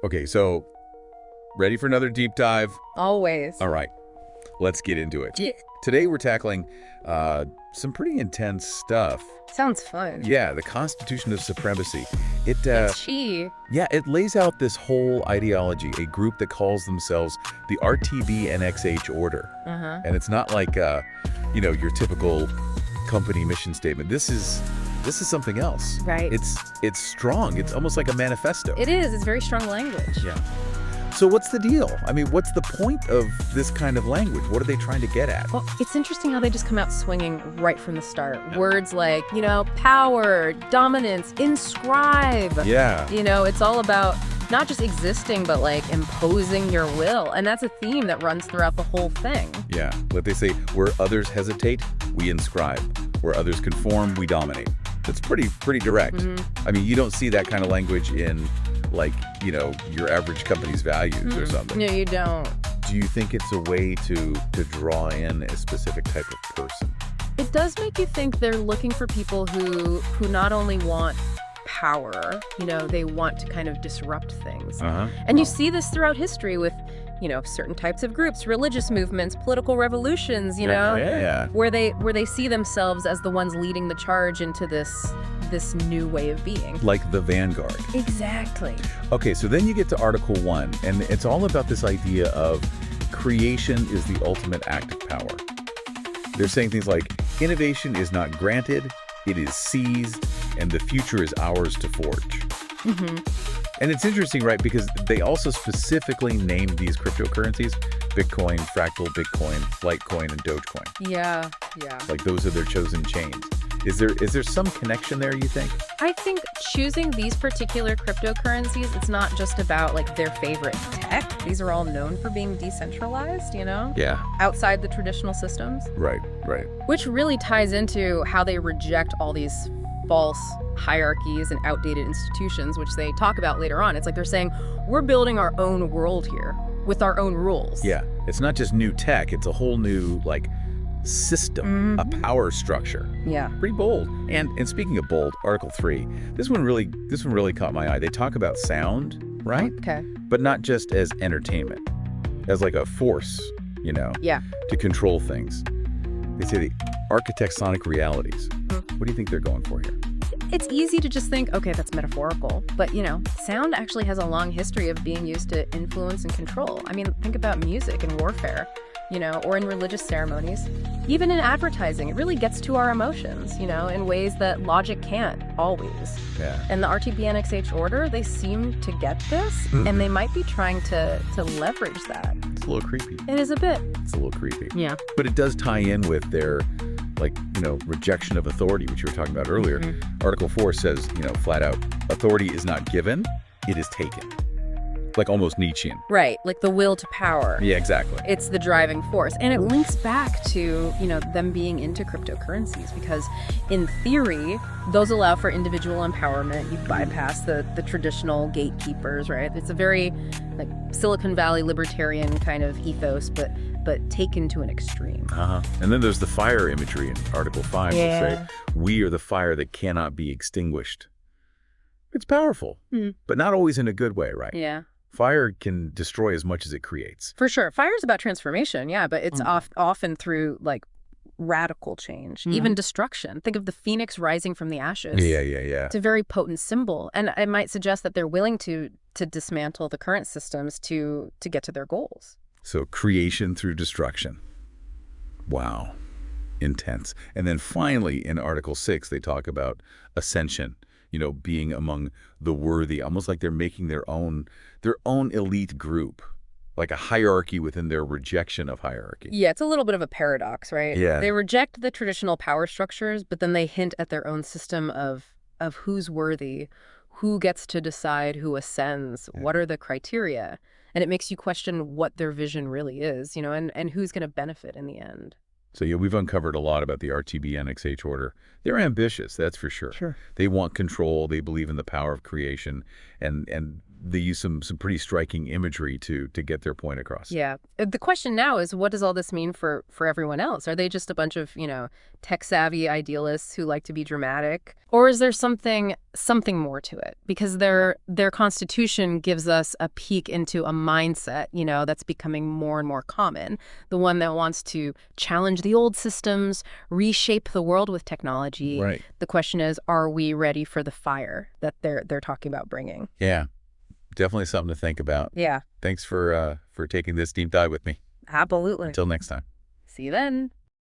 Okay, so ready for another deep dive? Always. All right, let's get into it. Yeah. Today we're tackling some pretty intense stuff. Sounds fun. Yeah, the Constitution of Supremacy. It it lays out this whole ideology, a group that calls themselves the RTBNXH Order. And it's not like your typical company mission statement. This is something else. Right. It's strong. It's almost like a manifesto. It is. It's very strong language. Yeah. So what's the deal? I mean, what's the point of this kind of language? What are they trying to get at? Well, it's interesting how they just come out swinging right from the start. Yeah. Words like, power, dominance, inscribe. Yeah. It's all about not just existing, but like imposing your will. And that's a theme that runs throughout the whole thing. Yeah. What they say, where others hesitate, we inscribe. Where others conform, we dominate. That's pretty direct. I mean, you don't see that kind of language in your average company's values or something. No, you don't. Do you think it's a way to draw in a specific type of person? It does make you think they're looking for people who not only want power, they want to kind of disrupt things. And you see this throughout history with, certain types of groups, religious movements, political revolutions, where they see themselves as the ones leading the charge into this new way of being. Like the vanguard. Exactly. Okay, so then you get to Article 1, and it's all about this idea of creation is the ultimate act of power. They're saying things like, innovation is not granted, it is seized, and the future is ours to forge. And it's interesting, right, because they also specifically named these cryptocurrencies Bitcoin, Fractal Bitcoin, Litecoin, and Dogecoin. Yeah. Like those are their chosen chains. Is there some connection there, you think? I think choosing these particular cryptocurrencies, it's not just about like their favorite tech. These are all known for being decentralized, Yeah. outside the traditional systems. Right. Which really ties into how they reject all these false hierarchies and outdated institutions, which they talk about later on. It's like they're saying, we're building our own world here with our own rules. Yeah. It's not just new tech, it's a whole new, system, a power structure. Yeah. Pretty bold. And speaking of bold, Article 3, this one really caught my eye. They talk about sound, right? Okay. But not just as entertainment, as like a force, Yeah. to control things. They say the architectonic realities. What do you think they're going for here? It's easy to just think, okay, that's metaphorical. But, sound actually has a long history of being used to influence and control. I mean, think about music and warfare, or in religious ceremonies. Even in advertising, it really gets to our emotions, in ways that logic can't always. Yeah. And the RTBNXH Order, they seem to get this, and they might be trying to leverage that. It's a little creepy. It is a bit. It's a little creepy. Yeah. But it does tie in with their rejection of authority, which you were talking about earlier. Article 4 says, flat out, authority is not given, it is taken. Like almost Nietzschean. Right, like the will to power. Yeah, exactly. It's the driving force. And it links back to, them being into cryptocurrencies because in theory, those allow for individual empowerment. You bypass the traditional gatekeepers, right? It's a very Silicon Valley libertarian kind of ethos, but taken to an extreme. And then there's the fire imagery in Article 5. Yeah. They say, we are the fire that cannot be extinguished. It's powerful, but not always in a good way, right? Yeah. Fire can destroy as much as it creates. For sure. Fire is about transformation, yeah, but it's often through radical change, even destruction. Think of the phoenix rising from the ashes. Yeah. It's a very potent symbol, and it might suggest that they're willing to dismantle the current systems to get to their goals. So creation through destruction. Wow. Intense. And then finally, in Article 6, they talk about ascension, being among the worthy, almost like they're making their own elite group, like a hierarchy within their rejection of hierarchy. Yeah, it's a little bit of a paradox, right? Yeah. They reject the traditional power structures, but then they hint at their own system of who's worthy, who gets to decide who ascends, what are the criteria. And it makes you question what their vision really is, and who's going to benefit in the end. So yeah, we've uncovered a lot about the RTBNXH Order. They're ambitious, that's for sure. Sure. They want control, they believe in the power of creation, and they use some pretty striking imagery to get their point across. Yeah. The question now is, what does all this mean for everyone else? Are they just a bunch of, tech-savvy idealists who like to be dramatic? Or is there something more to it? Because their constitution gives us a peek into a mindset, that's becoming more and more common. The one that wants to challenge the old systems, reshape the world with technology. Right. The question is, are we ready for the fire that they're talking about bringing? Yeah. Definitely something to think about. Yeah. Thanks for taking this deep dive with me. Absolutely. Until next time. See you then.